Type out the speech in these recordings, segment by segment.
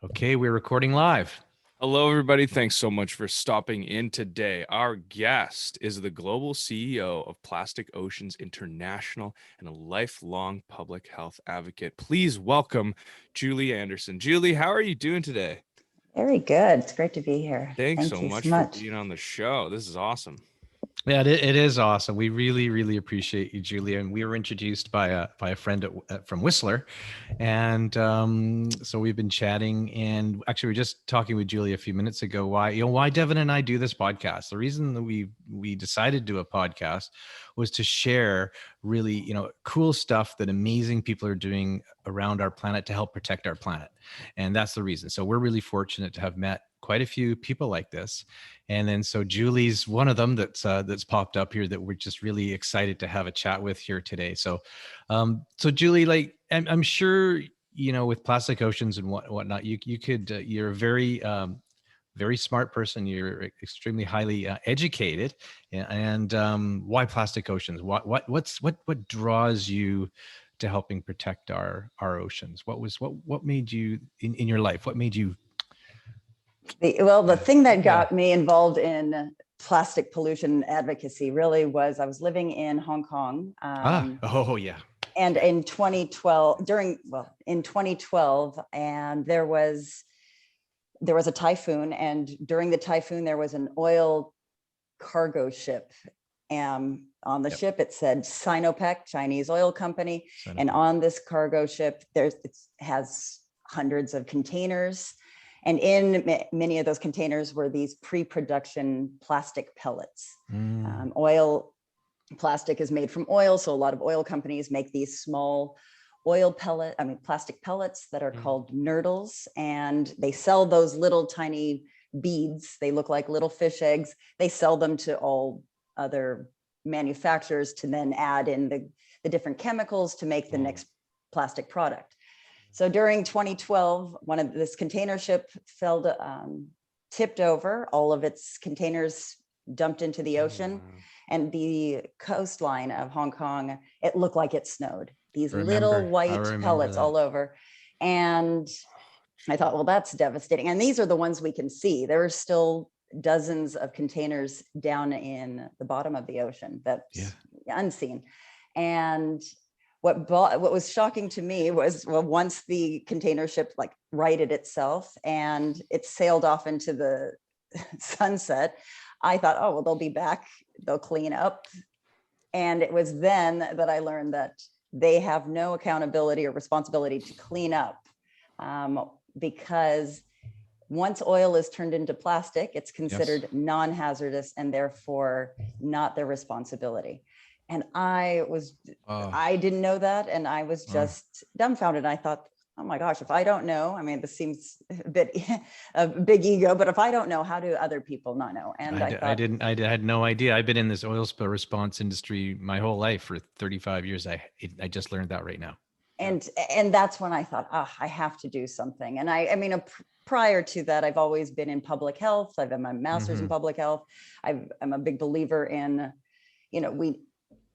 Okay, we're recording live. Hello, everybody. Thanks so much for stopping in today. Our guest is the global CEO of Plastic Oceans International and a lifelong public health advocate. Please welcome Julie Anderson. Julie, how are you doing today? Very good. It's great to be here. Thanks Thank so you so much for much. being on the show. This is awesome. Yeah, it is awesome. We really appreciate you, Julia. And we were introduced by a friend from Whistler, and so we've been chatting. And actually, we were just talking with Julia a few minutes ago. Why Devin and I do this podcast? The reason that we decided to do a podcast was to share really cool stuff that amazing people are doing around our planet to help protect our planet, and that's the reason. So we're really fortunate to have met quite a few people like this. And then so Julie's one of them that's popped up here that we're just really excited to have a chat with here today. So Julie, like I'm sure with Plastic Oceans and whatnot, you could you're a very smart person. You're extremely highly educated, and why Plastic Oceans? What draws you to helping protect our oceans? What made you in your life? What made you? The thing that got me involved in plastic pollution advocacy really was I was living in Hong Kong. Yeah. And in 2012, and there was a typhoon, and during the typhoon, there was an oil cargo ship. On the ship, it said Sinopec, Chinese oil company. And on this cargo ship, it has hundreds of containers. And in many of those containers were these pre-production plastic pellets. Plastic is made from oil, so a lot of oil companies make these small plastic pellets that are called nurdles, and they sell those little tiny beads. They look like little fish eggs. They sell them to all other manufacturers to then add in the different chemicals to make the next plastic product. So during 2012, this container ship tipped over, all of its containers dumped into the ocean, and the coastline of Hong Kong, it looked like it snowed. These little white pellets all over. And I thought, well, that's devastating. And these are the ones we can see. There are still dozens of containers down in the bottom of the ocean that's unseen. And what was shocking to me was, well, once the container ship righted itself and it sailed off into the sunset, I thought, oh, well, they'll be back, they'll clean up. And it was then that I learned that they have no accountability or responsibility to clean up, because once oil is turned into plastic, it's considered non-hazardous and therefore not their responsibility. And I didn't know that. And I was just dumbfounded. I thought, oh my gosh, if I don't know, I mean, this seems a big ego, but if I don't know, how do other people not know? And I had no idea. I've been in this oil spill response industry my whole life for 35 years. I just learned that right now. And that's when I thought, I have to do something. And I mean, prior to that, I've always been in public health. I've done my master's in public health. I'm a big believer in,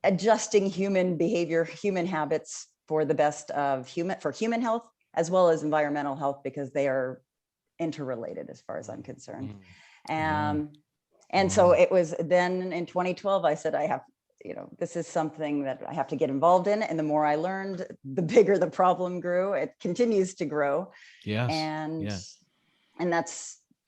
adjusting human behavior, human habits for the best of human health, as well as environmental health, because they are interrelated as far as I'm concerned. And so it was then in 2012, I said, this is something that I have to get involved in. And the more I learned, the bigger the problem grew. It continues to grow. And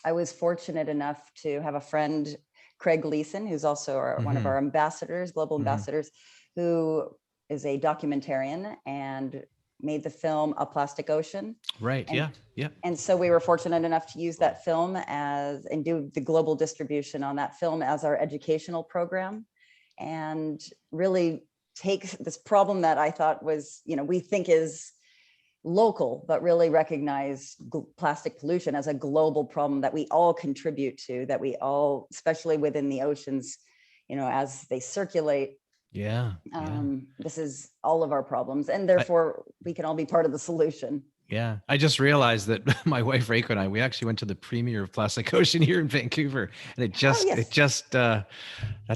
I was fortunate enough to have a friend, Craig Leeson, who's also one of our ambassadors, global ambassadors, who is a documentarian and made the film A Plastic Ocean. Right. And so we were fortunate enough to use that film and do the global distribution on that film as our educational program, and really take this problem that I thought was, we think is local, but really recognize plastic pollution as a global problem that we all contribute to, that we all, especially within the oceans, as they circulate. This is all of our problems, and therefore we can all be part of the solution. Yeah, I just realized that my wife Reiko and we actually went to the premiere of Plastic Ocean here in Vancouver, and that's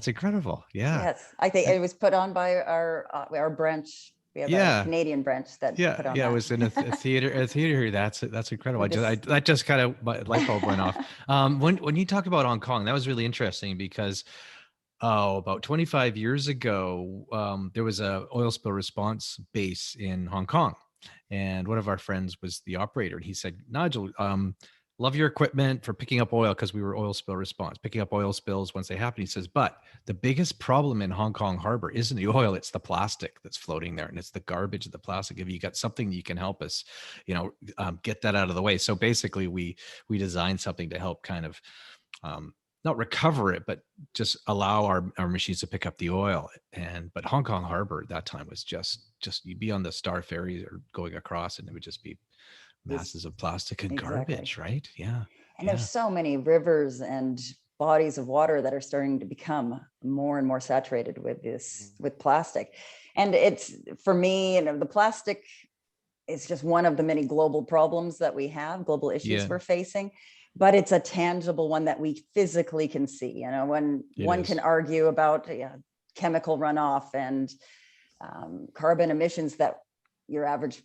incredible. Yeah. Yes, I think it was put on by our branch. We have a Yeah. Canadian branch that Yeah, put on yeah, it that. was in a theater. A theater. That's incredible. That just kind of my light bulb went off. When you talk about Hong Kong, that was really interesting because about 25 years ago, there was a oil spill response base in Hong Kong, and one of our friends was the operator, and he said, "Nigel, love your equipment for picking up oil," because we were oil spill response, picking up oil spills once they happen. He says, "But the biggest problem in Hong Kong Harbor isn't the oil; it's the plastic that's floating there, and it's the garbage of the plastic. If you got something you can help us, get that out of the way." So basically, we designed something to help kind of not recover it, but just allow our machines to pick up the oil. But Hong Kong Harbor at that time was just you'd be on the Star Ferry or going across, and it would just be This- masses of plastic and exactly. garbage, right? Yeah. And there's so many rivers and bodies of water that are starting to become more and more saturated with plastic. And it's, for me, the plastic is just one of the many global problems that we have, global issues we're facing. But it's a tangible one that we physically can see. When one can argue about chemical runoff and carbon emissions that your average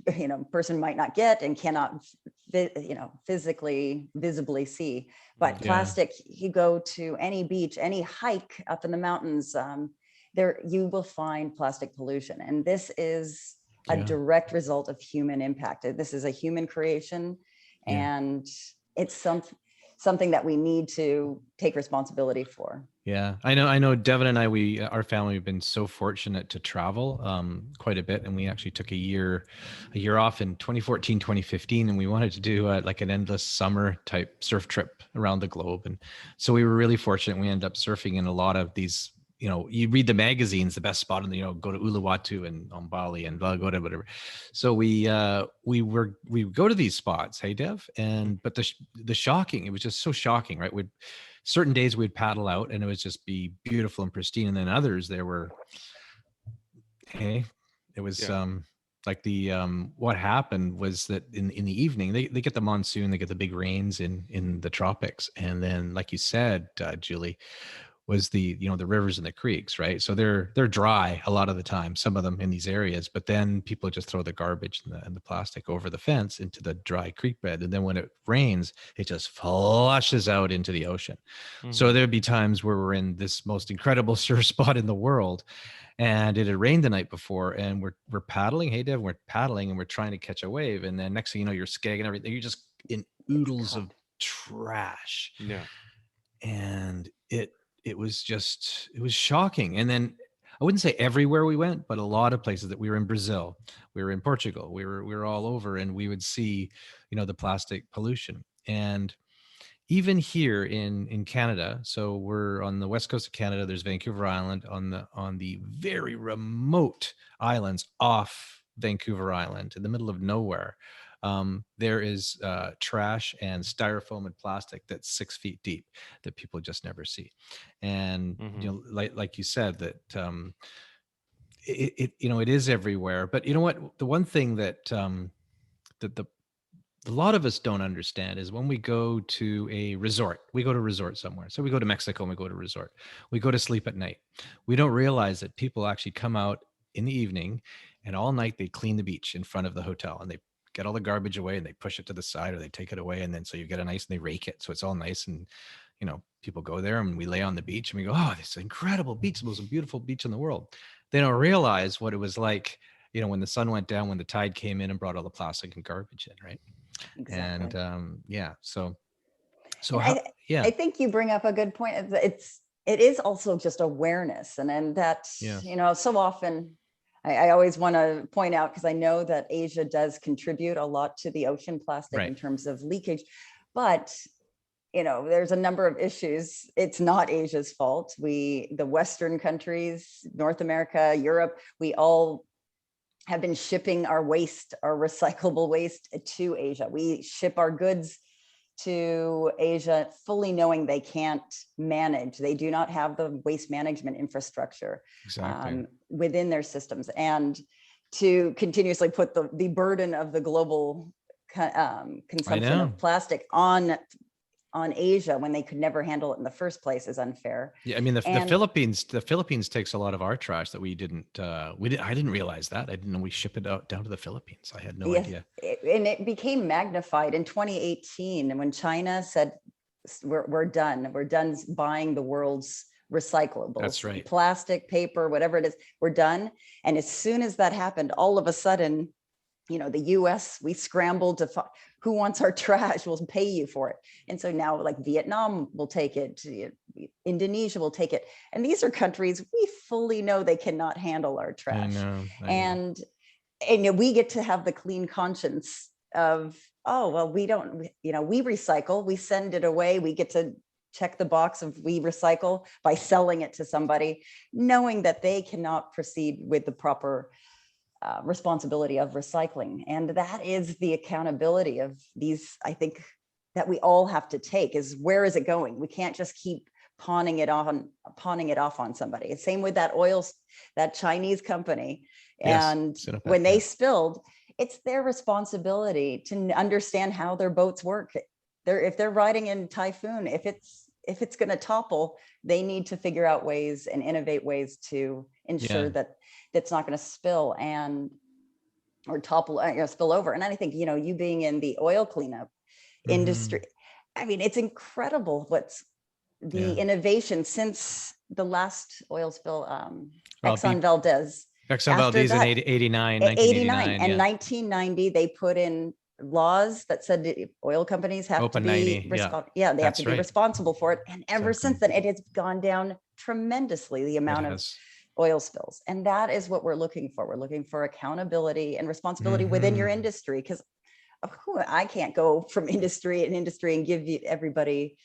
person might not get and cannot physically visibly see, but plastic, you go to any beach, any hike up in the mountains, there you will find plastic pollution, and this is a direct result of human impact. This is a human creation, and it's something that we need to take responsibility for. Yeah, I know Devin and I, our family, have been so fortunate to travel quite a bit. And we actually took a year off in 2014, 2015. And we wanted to do like an endless summer type surf trip around the globe. And so we were really fortunate. We ended up surfing in a lot of these, you read the magazines, the best spot in the, go to Uluwatu and on Bali and go to whatever. So we go to these spots, hey Dev, but the shocking, it was just so shocking, right? Certain days we'd paddle out and it would just be beautiful and pristine, and then others there were, it was like what happened was that in the evening they get the monsoon, they get the big rains in the tropics, and then like you said, Julie, was the rivers and the creeks, right? So they're dry a lot of the time, some of them in these areas, but then people just throw the garbage and the plastic over the fence into the dry creek bed, and then when it rains, it just flushes out into the ocean. So there'd be times where we're in this most incredible surf spot in the world, and it had rained the night before, and we're paddling, hey Dev, we're paddling and we're trying to catch a wave, and then next thing you know, you're skagging everything, you're just in oodles of trash. And it was shocking. And then I wouldn't say everywhere we went, but a lot of places. That we were in Brazil, we were in Portugal, we were all over, and we would see, the plastic pollution. And even here in Canada, so we're on the west coast of Canada, there's Vancouver Island, on the very remote islands off Vancouver Island in the middle of nowhere. There is trash and styrofoam and plastic that's 6 feet deep that people just never see. And like you said, that it is everywhere. But you know what? The one thing that a lot of us don't understand is when we go to a resort, we go to a resort somewhere. So we go to Mexico and we go to a resort. We go to sleep at night. We don't realize that people actually come out in the evening, and all night they clean the beach in front of the hotel, and they get all the garbage away and they push it to the side or they take it away. And then so you get a nice, and they rake it. So it's all nice. And, people go there and we lay on the beach and we go, oh, this incredible beach, the most beautiful beach in the world. They don't realize what it was like, when the sun went down, when the tide came in and brought all the plastic and garbage in, right? Exactly. And so I think you bring up a good point. It is also just awareness, and that so often I always want to point out, because I know that Asia does contribute a lot to the ocean plastic in terms of leakage, but there's a number of issues. It's not Asia's fault. The Western countries, North America, Europe, we all have been shipping our waste, our recyclable waste, to Asia. We ship our goods to Asia fully knowing they can't manage. They do not have the waste management infrastructure within their systems. And to continuously put the burden of the global consumption of plastic on on Asia when they could never handle it in the first place is unfair. Yeah, I mean the And Philippines takes a lot of our trash that we didn't. I didn't realize that. I didn't know we ship it out down to the Philippines. I had no yes, idea. and it became magnified in 2018, and when China said we're done buying the world's recyclables, That's right. plastic, paper, whatever it is, we're done. And as soon as that happened, all of a sudden, the US, we scrambled to who wants our trash, we'll pay you for it. And so now like Vietnam will take it, Indonesia will take it. And these are countries we fully know they cannot handle our trash. I know. And we get to have the clean conscience of, oh, well, we don't, we recycle, we send it away, we get to check the box of we recycle by selling it to somebody, knowing that they cannot proceed with the proper responsibility of recycling. And that is the accountability of these, I think, that we all have to take, is where is it going? We can't just keep pawning it off on somebody. Same with that Chinese company. And when they spilled, it's their responsibility to understand how their boats work. If they're riding in typhoon, if it's going to topple, they need to figure out ways and innovate ways to ensure that it's not going to spill or topple, spill over. And I think, you being in the oil cleanup industry, I mean, it's incredible what's the innovation since the last oil spill, Exxon Valdez. Exxon Valdez in 1989. And 1990, they put in laws that said oil companies have to be responsible for it. And ever since then, it has gone down tremendously, the amount of oil spills. And that is what we're looking for. We're looking for accountability and responsibility within your industry, because I can't go from industry and give everybody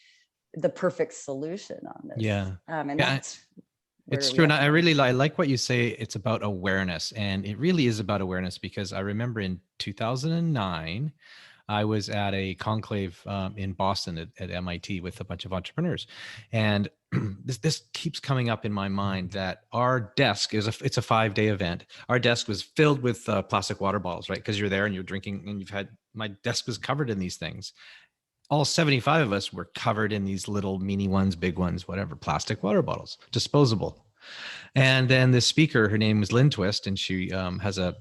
the perfect solution on this. That's it's true. And I like what you say. It's about awareness, and it really is about awareness, because I remember in 2009, I was at a conclave in Boston at MIT with a bunch of entrepreneurs. And this keeps coming up in my mind, that our desk it's a 5-day event. Our desk was filled with plastic water bottles, right? Because you're there and you're drinking, and my desk was covered in these things. All 75 of us were covered in these little mini ones, big ones, whatever, plastic water bottles, disposable. And then the speaker, her name was Lynn Twist, and she has a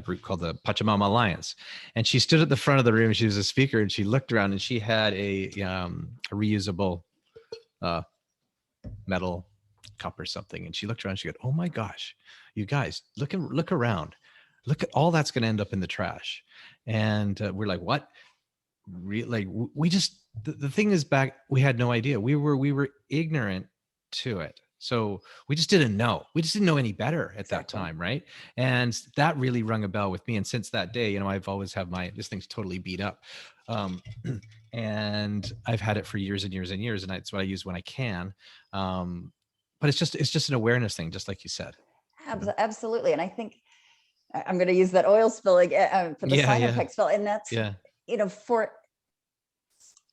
group called the Pachamama Alliance. And she stood at the front of the room. She was a speaker, and she looked around, and she had a reusable metal cup or something. And she looked around, and she goes, "Oh my gosh, you guys, look around. Look at all that's going to end up in the trash." And we're like, "What?" We just, the thing is, back, we had no idea. We were ignorant to it. So we just didn't know. We just didn't know any better at that time, right? And that really rung a bell with me. And since that day, I've always had this thing's totally beat up. And I've had it for years and years and years. And it's what I use when I can. But it's just an awareness thing, just like you said. Absolutely. And I think I'm going to use that oil spill again for the Sinopec spill. And that's, for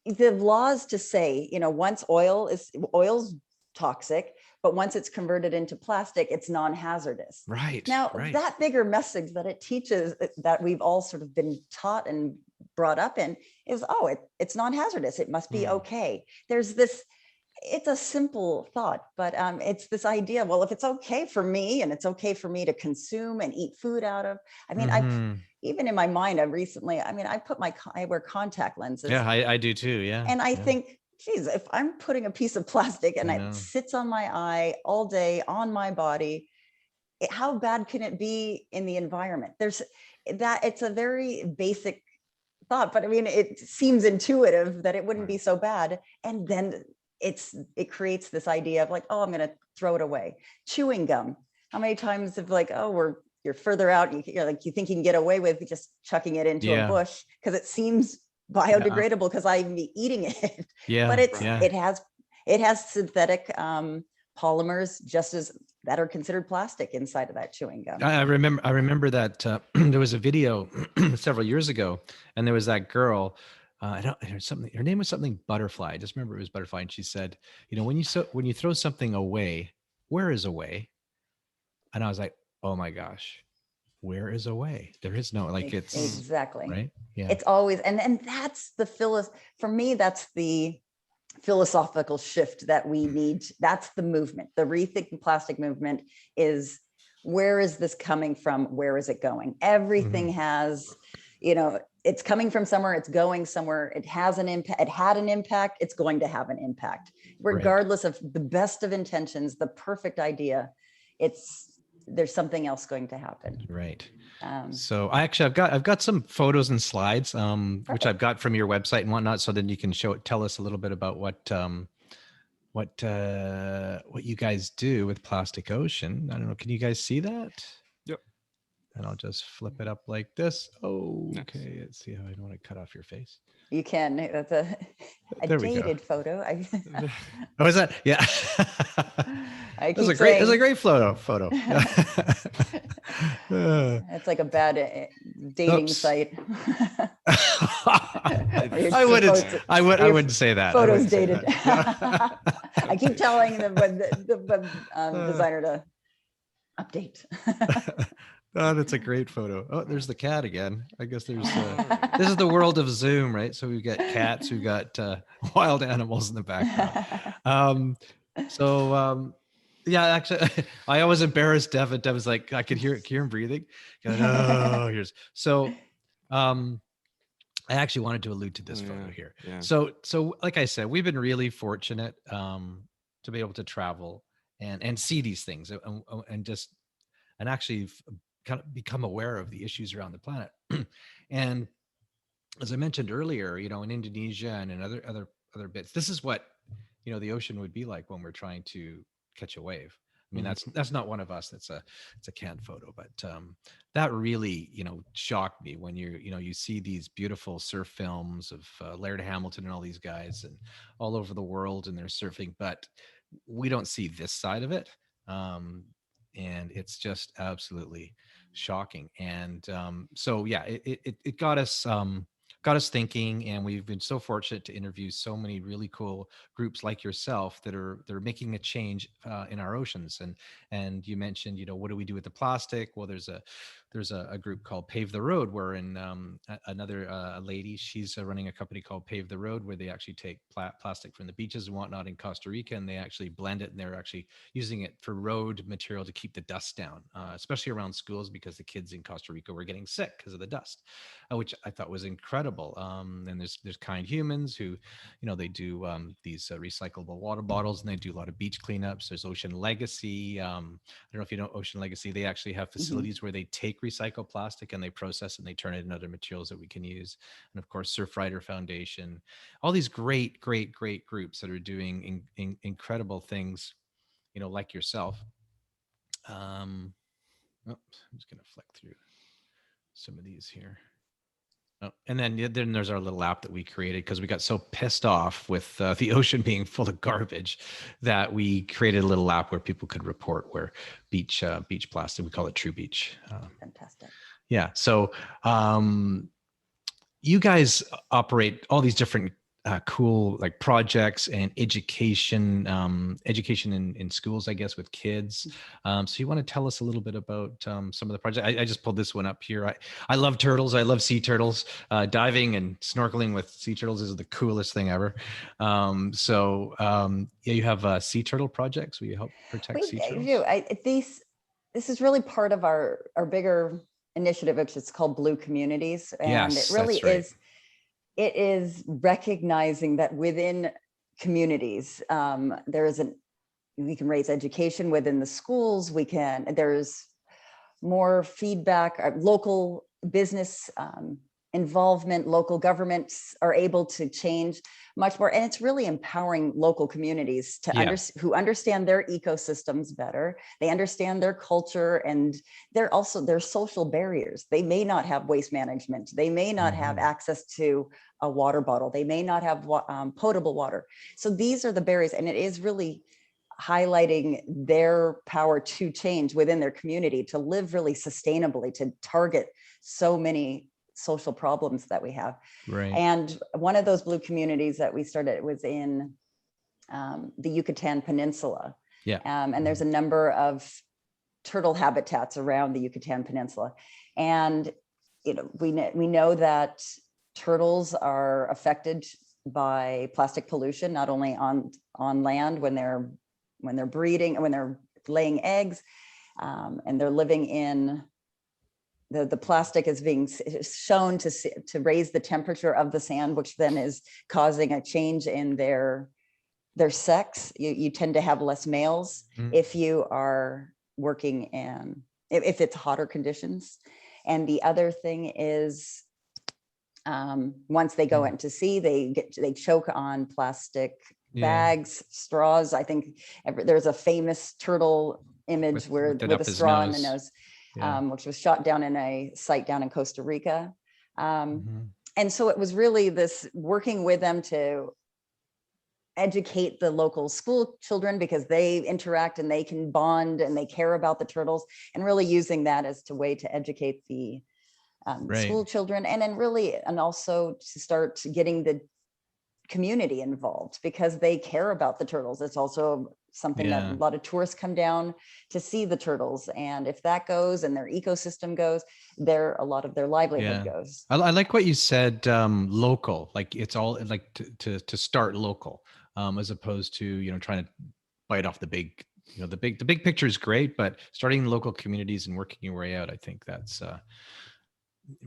the laws to say, once oil's toxic, but once it's converted into plastic, it's non-hazardous. Right. Now, that bigger message that it teaches, that we've all sort of been taught and brought up in, is, it's non-hazardous. It must be okay. There's this, it's a simple thought, but it's this idea, well, if it's okay for me, and it's okay for me to consume and eat food out of, I mean, even in my mind, I wear contact lenses. Yeah, I do too. Yeah. And I think, geez, if I'm putting a piece of plastic and it sits on my eye all day, on my body, how bad can it be in the environment? It's a very basic thought, but I mean, it seems intuitive that it wouldn't be so bad. And then it creates this idea of like, I'm going to throw it away. Chewing gum. How many times have you're further out, you think you can get away with just chucking it into a bush because it seems biodegradable because I'm eating it. But it has synthetic polymers just as that are considered plastic inside of that chewing gum. I remember that there was a video several years ago, and there was that girl. Her name was something Butterfly. I just remember it was Butterfly, and she said, when you throw something away, where is away? And I was like, oh my gosh, where is away? There is no, it's exactly right. Yeah. It's always, and that's the for me, that's the philosophical shift that we need. That's the movement. The Rethinking Plastic movement is, where is this coming from? Where is it going? Everything has, it's coming from somewhere, it's going somewhere. It has an impact. It had an impact. It's going to have an impact, regardless of the best of intentions, the perfect idea. There's something else going to happen. Right. So I've got some photos and slides, which I've got from your website and whatnot. So then you can tell us a little bit about what you guys do with Plastic Ocean. I don't know. Can you guys see that? Yep. And I'll just flip it up like this. Oh, Nice. okay. Let's see how I don't want to cut off your face. You can. That's a dated photo. Oh, is that? Yeah. It was a great photo. It's like a bad dating site. I wouldn't say that. Photos dated. I keep telling the designer to update. Oh, that's a great photo. Oh, there's the cat again. I guess there's this is the world of Zoom, right? So we've got cats, we've got wild animals in the background. Yeah, actually, I was embarrassed. Dev was like, I could hear him breathing. Oh, here's so. I actually wanted to allude to this photo here. Yeah. So like I said, we've been really fortunate to be able to travel and see these things and actually kind of become aware of the issues around the planet. And as I mentioned earlier, in Indonesia and in other bits, this is what the ocean would be like when we're trying to catch a wave. I mean, that's not one of us. It's a canned photo, but that really, shocked me when you see these beautiful surf films of Laird Hamilton and all these guys and all over the world, and they're surfing, but we don't see this side of it. And it's just absolutely shocking. And so, yeah, it got us thinking, and we've been so fortunate to interview so many really cool groups like yourself that are making a change in our oceans. And you mentioned, what do we do with the plastic? Well, there's a group called Pave the Road, where another lady, she's running a company called Pave the Road, where they actually take plastic from the beaches and whatnot in Costa Rica, and they actually blend it, and they're actually using it for road material to keep the dust down, especially around schools, because the kids in Costa Rica were getting sick because of the dust, which I thought was incredible. And there's Kind Humans who, they do these recyclable water bottles, and they do a lot of beach cleanups. There's Ocean Legacy. I don't know if you know Ocean Legacy. They actually have facilities where they take recycled plastic and they process it and they turn it into other materials that we can use. And of course, Surfrider Foundation, all these great groups that are doing incredible things, like yourself. I'm just going to flick through some of these here. Oh, and then there's our little app that we created because we got so pissed off with the ocean being full of garbage that we created a little app where people could report where beach plastic, we call it True Beach. Fantastic. Yeah. So you guys operate all these different cool like projects and education in schools, I guess, with kids. So you want to tell us a little bit about some of the projects? I just pulled this one up here. I love turtles. I love sea turtles. Diving and snorkeling with sea turtles is the coolest thing ever. Yeah, you have sea turtle projects where you help protect sea turtles. This is really part of our bigger initiative, which is called Blue Communities. And yes, it really that's right. it is recognizing that within communities, we can raise education within the schools. There's more feedback, local business involvement, local governments are able to change much more. And it's really empowering local communities who understand their ecosystems better. They understand their culture, and their social barriers. They may not have waste management. They may not have access to a water bottle. They may not have potable water. So these are the barriers, and it is really highlighting their power to change within their community, to live really sustainably, to target so many social problems that we have. Right. And one of those blue communities that we started was in the Yucatan Peninsula. Yeah. And there's a number of turtle habitats around the Yucatan Peninsula. And we know that turtles are affected by plastic pollution, not only on land when they're breeding, when they're laying eggs, and they're living in the plastic is being shown to raise the temperature of the sand, which then is causing a change in their sex. You tend to have less males if you are working in, if it's hotter conditions. And the other thing is, once they go into sea, they choke on plastic bags, straws. I think there's a famous turtle image with a straw in the nose, which was shot down in a site down in Costa Rica. And so it was really this working with them to educate the local school children, because they interact and they can bond and they care about the turtles, and really using that as a way to educate the school children, and then really, and also to start getting the community involved, because they care about the turtles. It's also something that a lot of tourists come down to see the turtles, and if that goes and their ecosystem goes, a lot of their livelihood goes. I like what you said, local, like it's all like to start local, as opposed to trying to bite off the big, the big picture is great, but starting in local communities and working your way out, I think that's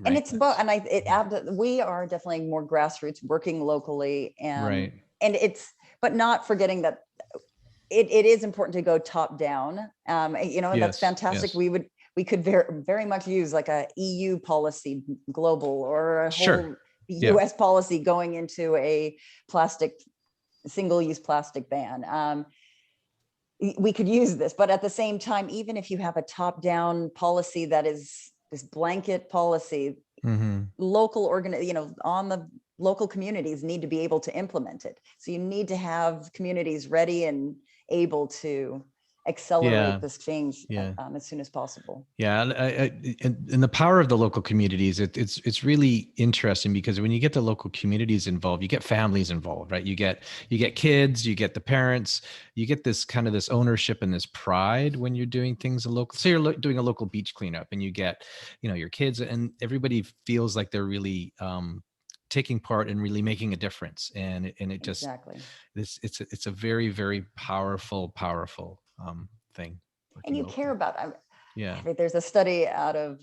and it's both, and we are definitely more grassroots, working locally, and but not forgetting that it is important to go top down. And that's fantastic. We could very much use like a EU policy, global, or a whole US policy going into a single-use plastic ban. We could use this, but at the same time, even if you have a top-down policy that is this blanket policy, local on the local communities need to be able to implement it. So you need to have communities ready and able to accelerate this change as soon as possible. And the power of the local communities, it's really interesting, because when you get the local communities involved, you get families involved, right? You get kids, you get the parents, you get this kind of this ownership and this pride when you're doing things local. So you're doing a local beach cleanup, and you get your kids, and everybody feels like they're really taking part and really making a difference. And it just it's a very, very powerful thing. And you care about I think there's a study out of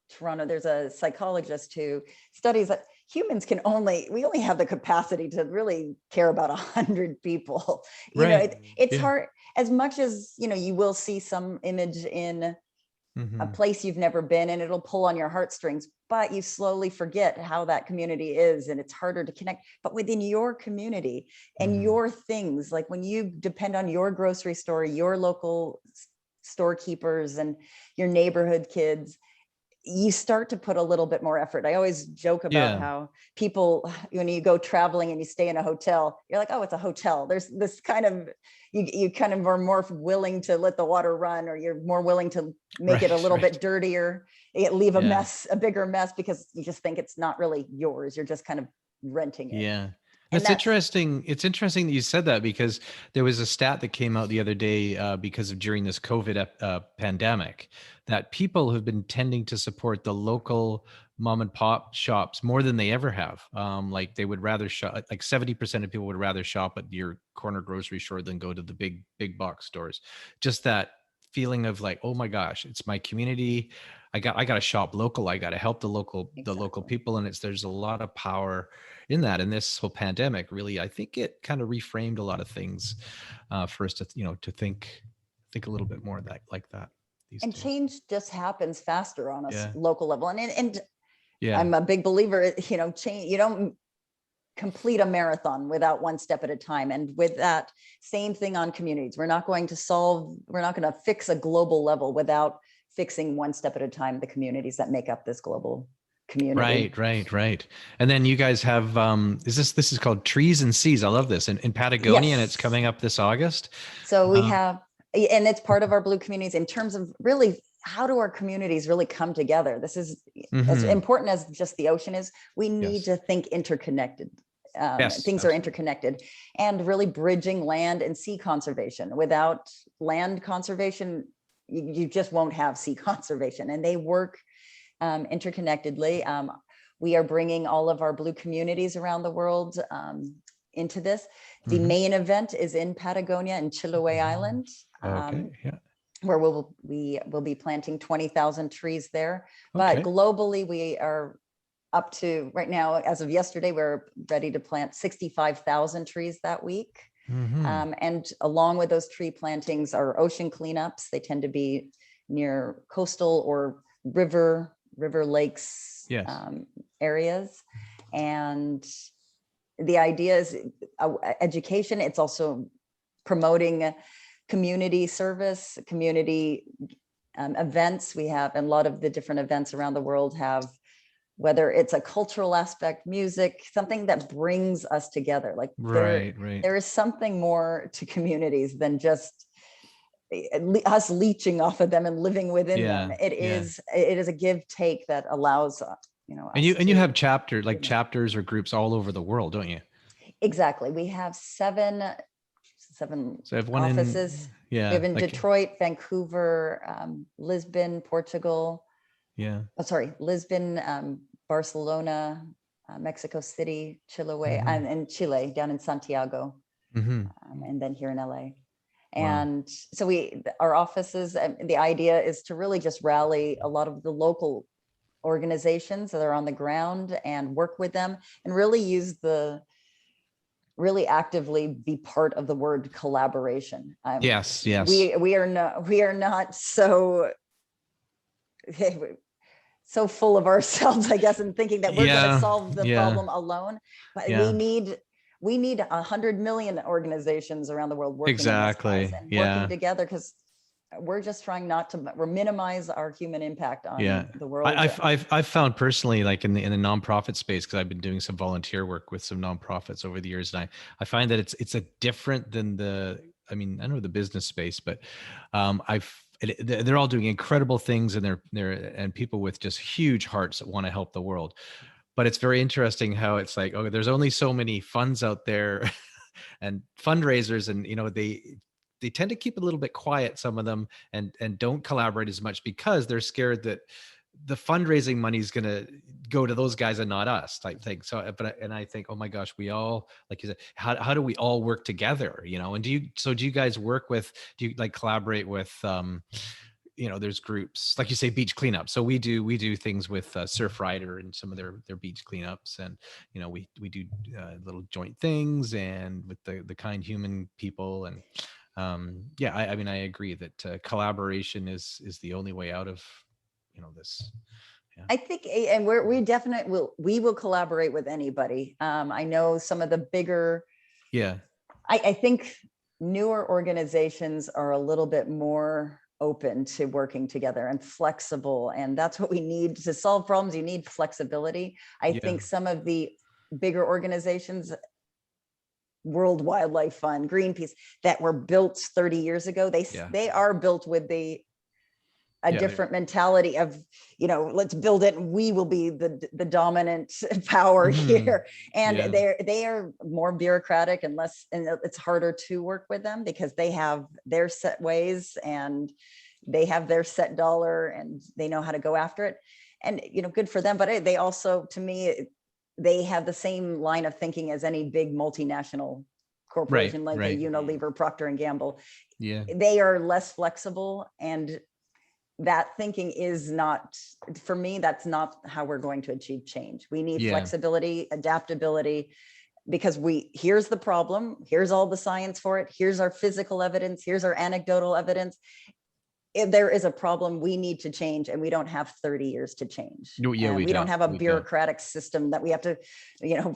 Toronto. There's a psychologist who studies that humans we only have the capacity to really care about 100 people. It's hard, as much as you will see some image in a place you've never been, and it'll pull on your heartstrings, but you slowly forget how that community is, and it's harder to connect. But within your community and your things, like when you depend on your grocery store, your local storekeepers and your neighborhood kids, you start to put a little bit more effort. I always joke about how people, when you go traveling and you stay in a hotel, you're like, oh, it's a hotel. There's this kind of, you kind of are more willing to let the water run, or you're more willing to make it a little bit dirtier, leave a bigger mess, because you just think it's not really yours. You're just kind of renting it. It's interesting. It's interesting that you said that, because there was a stat that came out the other day, because of during this COVID pandemic, that people have been tending to support the local mom and pop shops more than they ever have. Like they would rather shop, like 70% of people would rather shop at your corner grocery store than go to the big box stores. Just that feeling of like, oh my gosh, it's my community. I got to shop local. I got to help the local people. And there's a lot of power in that. And this whole pandemic really, I think it kind of reframed a lot of things for us to, to think a little bit more like that. And change just happens faster on a local level. And I'm a big believer, change, you don't complete a marathon without one step at a time. And with that same thing on communities, we're not going to fix a global level without fixing one step at a time the communities that make up this global community. Right. And then you guys have this is called Trees and Seas. I love this in Patagonia, and it's coming up this August. So we have, and it's part of our blue communities in terms of really how do our communities really come together. This is as important as just the ocean is. We need to think interconnected. Things are interconnected, and really bridging land and sea conservation. Without land conservation, you just won't have sea conservation, and they work interconnectedly. we are bringing all of our blue communities around the world into this. The main event is in Patagonia in Chiloé Island, Okay. Yeah. where we will be planting 20,000 trees there. But globally, we are up to, right now, as of yesterday, we're ready to plant 65,000 trees that week. And along with those tree plantings are ocean cleanups. They tend to be near coastal or river lakes areas. And the idea is education. It's also promoting community service, community events. We have, and a lot of the different events around the world have, whether it's a cultural aspect, music, something that brings us together. Like there is something more to communities than just us leeching off of them and living within them. It is a give take that allows, and you have chapters or groups all over the world, don't you? Exactly. We have seven offices. We have in Detroit, Vancouver, Lisbon, Portugal. Lisbon, Barcelona, Mexico City, Chiloé, and Chile, down in Santiago, and then here in LA. And so our offices, the idea is to really just rally a lot of the local organizations that are on the ground and work with them, and really actively be part of the word collaboration. Yes. We are not so full of ourselves, I guess, and thinking that we're going to solve the problem alone. But we need 100 million organizations around the world working in this cause and working together, because we're just trying not to minimize our human impact on the world. I've found personally, like in the nonprofit space, because I've been doing some volunteer work with some nonprofits over the years, and I find that it's a different than I know the business space, but they're all doing incredible things, and they're people with just huge hearts that want to help the world. But it's very interesting how it's like, there's only so many funds out there and fundraisers, and they tend to keep it a little bit quiet, some of them, and don't collaborate as much, because they're scared that the fundraising money is going to go to those guys and not us, type thing. So, and I think, oh my gosh, we all, like you said, how do we all work together? And do you guys collaborate with, there's groups, like you say, beach cleanup. So we do things with Surfrider and some of their beach cleanups, and we do little joint things, and with the kind human people, and I agree that collaboration is the only way out of this. I think, and we definitely will collaborate with anybody. I know some of the bigger, I think newer organizations are a little bit more open to working together and flexible, and that's what we need to solve problems. You need flexibility. I think some of the bigger organizations, World Wildlife Fund, Greenpeace, that were built 30 years ago, they are built with a different mentality of, let's build it and we will be the dominant power here. And they are more bureaucratic and it's harder to work with them, because they have their set ways and they have their set dollar and they know how to go after it. And, good for them. But they also, to me, they have the same line of thinking as any big multinational corporation, like a Unilever, Procter and Gamble. They are less flexible, and that thinking is not, for me, that's not how we're going to achieve change. We need flexibility, adaptability, because here's the problem, here's all the science for it, here's our physical evidence, here's our anecdotal evidence. If there is a problem, we need to change, and we don't have 30 years to change. We don't have a bureaucratic system that we have to,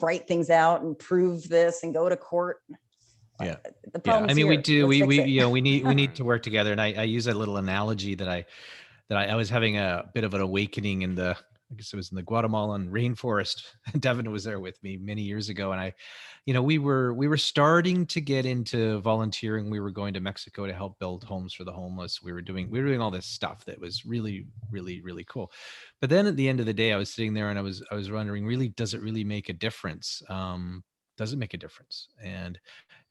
write things out and prove this and go to court. The problem. We do. We need to work together. And I use a little analogy that I was having a bit of an awakening I guess it was in the Guatemalan rainforest. Devin was there with me many years ago, and we were starting to get into volunteering. We were going to Mexico to help build homes for the homeless. We were doing all this stuff that was really, really, really cool. But then at the end of the day, I was sitting there and I was wondering, really, does it really make a difference? Does it make a difference? And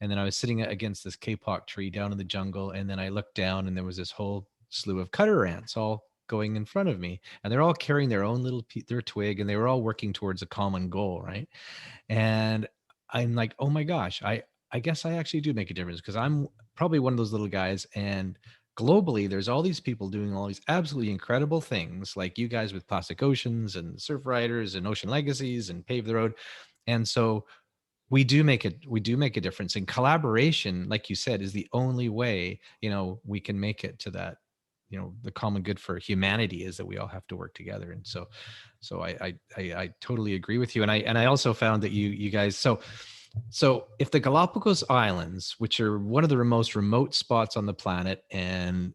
then I was sitting against this kapok tree down in the jungle, and then I looked down and there was this whole slew of cutter ants all going in front of me, and they're all carrying their own little their twig, and they were all working towards a common goal, right? And I'm like, oh my gosh, I guess I actually do make a difference, because I'm probably one of those little guys, and globally there's all these people doing all these absolutely incredible things, like you guys with Plastic Oceans and Surfriders and Ocean Legacies and Pave the Road. And so we do make a difference, and collaboration, like you said, is the only way, we can make it to that, the common good for humanity is that we all have to work together. And so I totally agree with you. And I also found that you guys, so if the Galapagos Islands, which are one of the most remote spots on the planet and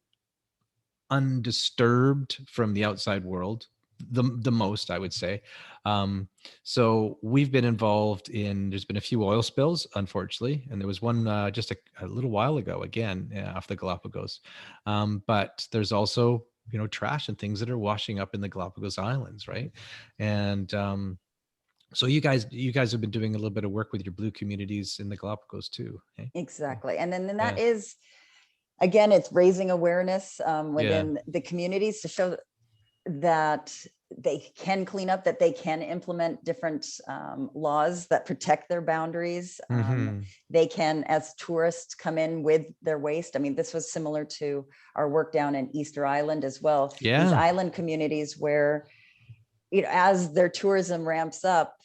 undisturbed from the outside world, the most, I would say. So we've been involved in, there's been a few oil spills, unfortunately, and there was one just a little while ago, again, off the Galapagos. But there's also, trash and things that are washing up in the Galapagos Islands, right? And so you guys have been doing a little bit of work with your blue communities in the Galapagos too. Okay? Exactly. And then that Yeah. is, again, it's raising awareness Yeah. within the communities to show that they can clean up, that they can implement different laws that protect their boundaries. Mhm. They can, as tourists, come in with their waste. I mean, this was similar to our work down in Easter Island as well. These Yeah. island communities where, as their tourism ramps up,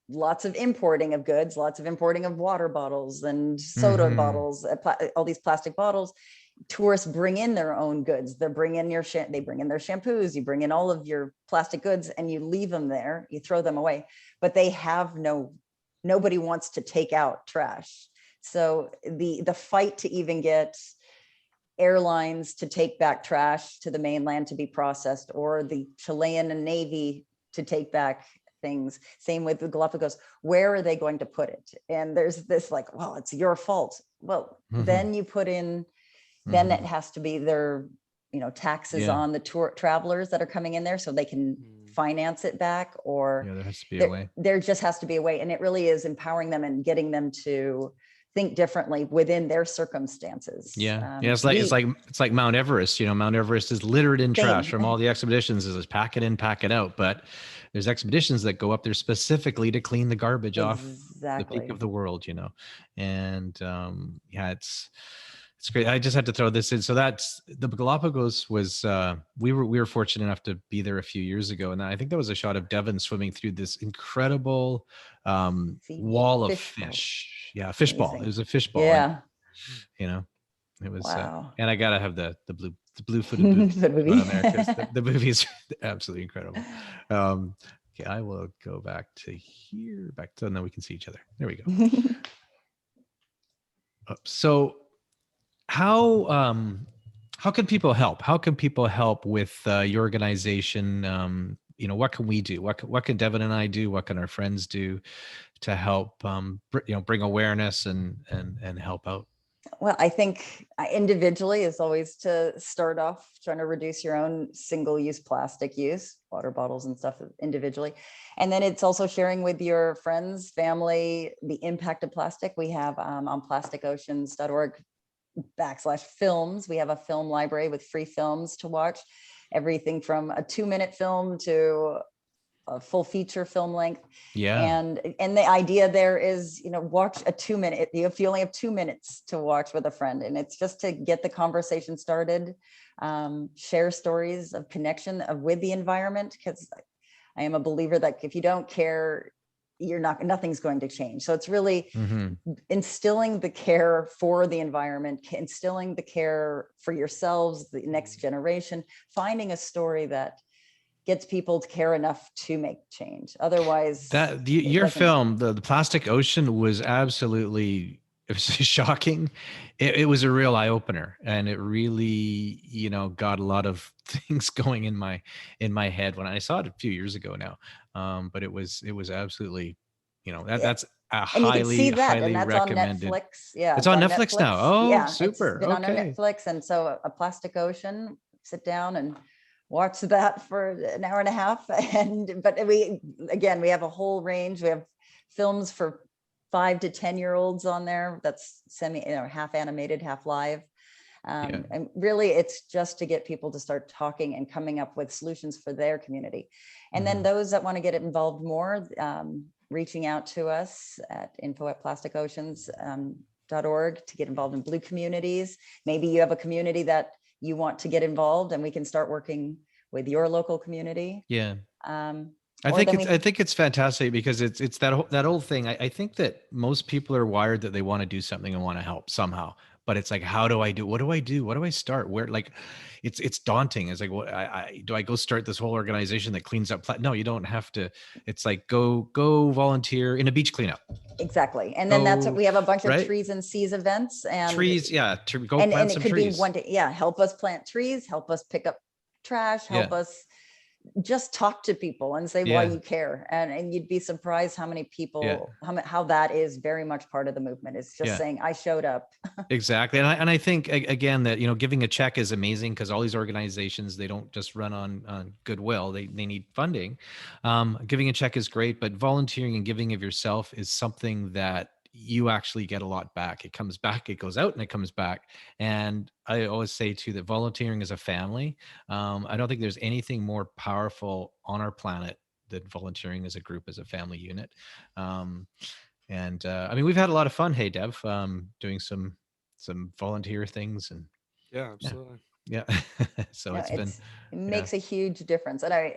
lots of importing of goods, lots of importing of water bottles and soda Mhm. bottles, all these plastic bottles. Tourists bring in their own goods. They bring in their shampoos, you bring in all of your plastic goods, and you leave them there, you throw them away, but they have nobody wants to take out trash. So the fight to even get airlines to take back trash to the mainland to be processed, or the Chilean Navy to take back things. Same with the Galapagos. Where are they going to put it? And there's this like, well, it's your fault. Well, then you put in, then it has to be their, taxes Yeah. on the travelers that are coming in there, so they can finance it back, or Yeah, there has to be a way. there just has to be a way. And it really is empowering them and getting them to think differently within their circumstances. Yeah. It's like Mount Everest. Mount Everest is littered in trash from all the expeditions. Is pack it in, pack it out. But there's expeditions that go up there specifically to clean the garbage off the peak of the world. And yeah, it's great. I just had to throw this in. So that's the Galapagos was we were fortunate enough to be there a few years ago, and I think that was a shot of Devon swimming through this incredible wall of fish. Yeah, fish ball. It was a fish ball. Yeah. And, it was. Wow. And I gotta have the blue footed boobies on there, because the movies are absolutely incredible. Okay, I will go back to here, and then we can see each other. There we go. So how can people help? How can people help with your organization? What can we do? What can Devin and I do? What can our friends do to help bring awareness and help out? Well, I think individually is always to start off trying to reduce your own single-use plastic use, water bottles and stuff individually. And then it's also sharing with your friends, family, the impact of plastic. We have on plasticoceans.org/films. We have a film library with free films to watch, everything from a 2-minute film to a full feature film length. Yeah. And the idea there is, watch a 2-minute, if you only have 2 minutes to watch with a friend, and it's just to get the conversation started, share stories of connection with the environment, because I am a believer that if you don't care, nothing's going to change. So it's really instilling the care for the environment, instilling the care for yourselves, the next generation, finding a story that gets people to care enough to make change. Otherwise, that your film, the Plastic Ocean, was absolutely, it was shocking. It was a real eye opener, and it really, got a lot of things going in my head when I saw it a few years ago now. But it was absolutely, that's a highly recommended. On Netflix. Yeah, it's on Netflix now. Oh, yeah, super. It's been on Netflix, and so A Plastic Ocean. Sit down and watch that for an hour and a half. But we have a whole range. We have films for 5 to 10-year-olds on there. That's half animated, half live. And really, it's just to get people to start talking and coming up with solutions for their community. And then those that want to get involved more, reaching out to us at info@plasticoceans.org to get involved in blue communities. Maybe you have a community that you want to get involved, and we can start working with your local community. Yeah. I think it's fantastic because it's that old thing. I think that most people are wired that they want to do something and want to help somehow, but it's like, how do I do? What do I do? What do I start? Where, like, it's daunting. It's like, what do I go start this whole organization that cleans up? No, you don't have to. It's like, go volunteer in a beach cleanup. Exactly. And then that's what we have, a bunch of right? trees and seas events, and trees. Yeah. To go and plant it some could trees. be one day. Yeah. Help us plant trees, help us pick up trash, help us just talk to people and say why you care. And you'd be surprised how many people, how that is very much part of the movement, is just saying, I showed up. Exactly. And I think, again, that, giving a check is amazing, because all these organizations, they don't just run on goodwill. They need funding. Giving a check is great, but volunteering and giving of yourself is something that you actually get a lot back. It comes back, it goes out and it comes back. And I always say too, that volunteering is a family. I don't think there's anything more powerful on our planet than volunteering as a group, as a family unit. I mean, we've had a lot of fun. Hey, Dev, doing some volunteer things, and absolutely. Yeah. So it makes a huge difference. And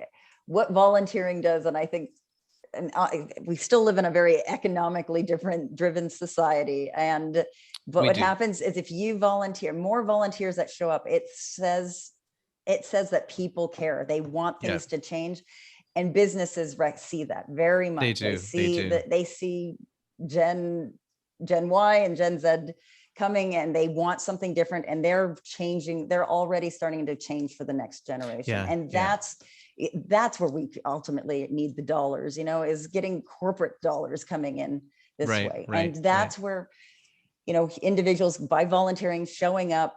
what volunteering does, and I think, we still live in a very economically driven society. But what happens is, if you volunteer, more volunteers that show up, it says that people care. They want things to change, and businesses see that very much. They do. They see Gen Y and Gen Z coming, and they want something different, and they're changing. They're already starting to change for the next generation. And that's where we ultimately need the dollars, is getting corporate dollars coming in this way. And that's where, individuals, by volunteering, showing up,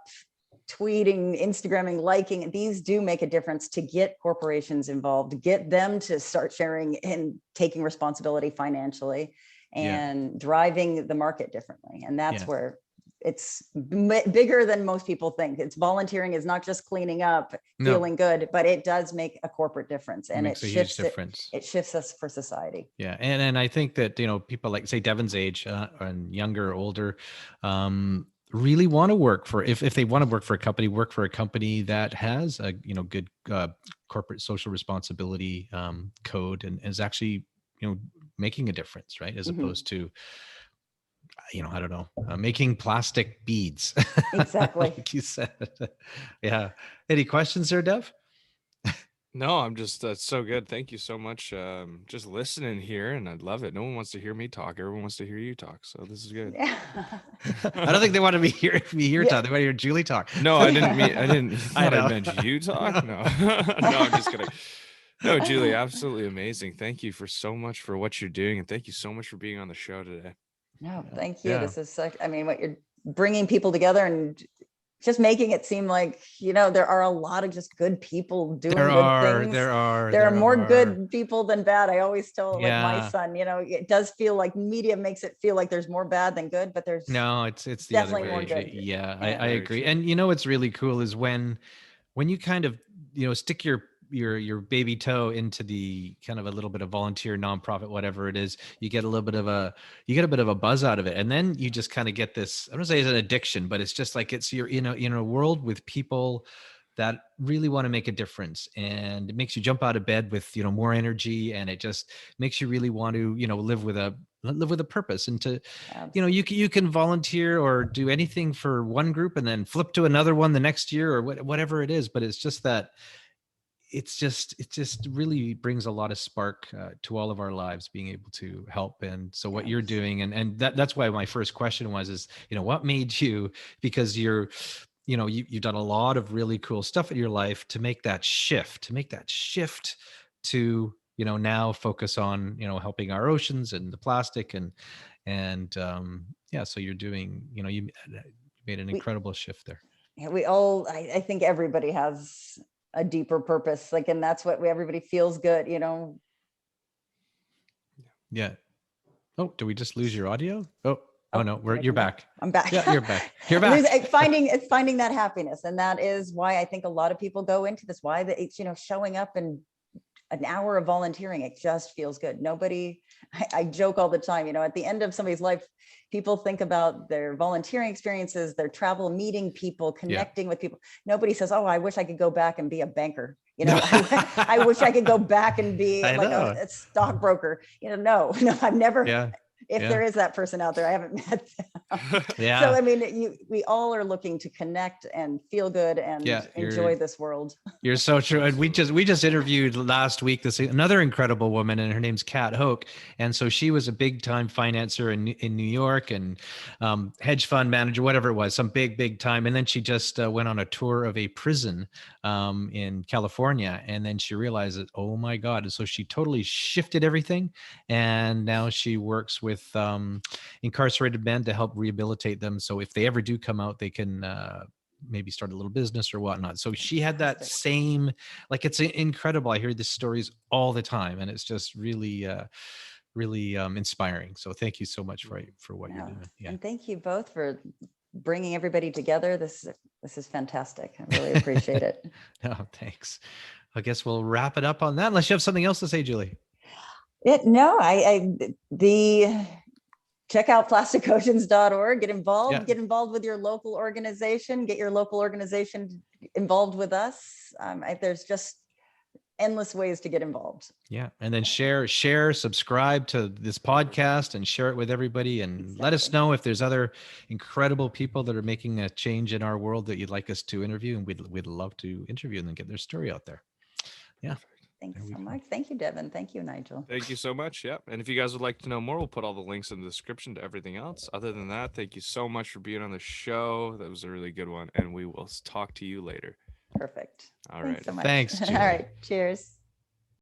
tweeting, Instagramming, liking, these do make a difference to get corporations involved, get them to start sharing and taking responsibility financially, and driving the market differently. And that's where it's bigger than most people think. It's volunteering is not just cleaning up, feeling good, but it does make a corporate difference, and it shifts it shifts us for society. Yeah. And I think that, people like, say, Devin's age, and younger or older, really want to work for, if they want to work for a company, that has a, good corporate social responsibility code, and is actually, making a difference, right? As opposed to, I don't know, making plastic beads. Exactly. Like you said. Yeah. Any questions there, Dev? No, I'm just, that's so good. Thank you so much. Just listening here, and I love it. No one wants to hear me talk. Everyone wants to hear you talk. So this is good. Yeah. I don't think they want to hear talk. They want to hear Julie talk. No, I meant you talk. No, no, I'm just kidding. No, Julie, absolutely amazing. Thank you for so much for what you're doing, and thank you so much for being on the show today. No, thank you. This is such, what you're bringing people together and just making it seem like, there are a lot of just good people doing good things. There are more good people than bad. I always tell my son, it does feel like media makes it feel like there's more bad than good, but there's it's definitely the other way. more good. Yeah, I agree. And what's really cool is when you kind of, stick your baby toe into the kind of a little bit of volunteer, nonprofit, whatever it is, you get a bit of a buzz out of it. And then you just kind of get this, I don't say it's an addiction, but it's just like, you're in a world with people that really want to make a difference, and it makes you jump out of bed with, more energy, and it just makes you really want to, live with a purpose, and to, you can volunteer or do anything for one group and then flip to another one the next year, or whatever it is. But it's just that, it just really brings a lot of spark to all of our lives, being able to help. And so what you're doing, and that's why my first question is, what made you, because you've done a lot of really cool stuff in your life to make that shift to, now focus on, helping our oceans and the plastic, so you're doing, you made an incredible shift there. Yeah, I think everybody has a deeper purpose, and that's what everybody feels good, Yeah. Oh, did we just lose your audio? Oh, Oh no, you're back. I'm back. Yeah, you're back. You're back. Finding that happiness. And that is why I think a lot of people go into this, why it's, showing up and an hour of volunteering, it just feels good. I joke all the time, at the end of somebody's life, people think about their volunteering experiences, their travel, meeting people, connecting with people. Nobody says, oh, I wish I could go back and be a banker. I wish I could go back and be like a stockbroker. No, I've never. Yeah. If there is that person out there, I haven't met them. Yeah. So, I mean, we all are looking to connect and feel good and enjoy this world. You're so true. And we just interviewed last week another incredible woman, and her name's Kat Hoke. And so she was a big time financer in New York and hedge fund manager, whatever it was, some big time. And then she just went on a tour of a prison in California. And then she realized that, oh my God. And so she totally shifted everything. And now she works with incarcerated men to help rehabilitate them. So if they ever do come out, they can maybe start a little business or whatnot. So she had that same, it's incredible. I hear these stories all the time, and it's just really, really inspiring. So thank you so much for what you're doing. Yeah. And thank you both for bringing everybody together. This is fantastic. I really appreciate it. Oh, thanks. I guess we'll wrap it up on that, unless you have something else to say, Julie. Check out plasticoceans.org, get involved with your local organization, get your local organization involved with us. There's just endless ways to get involved. Yeah. And then share, subscribe to this podcast and share it with everybody, and let us know if there's other incredible people that are making a change in our world that you'd like us to interview, and we'd love to interview them and get their story out there. Yeah. Thanks so much. Thank you, Devin. Thank you, Nigel. Thank you so much. Yeah. And if you guys would like to know more, we'll put all the links in the description to everything else. Other than that, thank you so much for being on the show. That was a really good one. And we will talk to you later. Perfect. All right. Thanks so much. Thanks, Julie. All right. Cheers.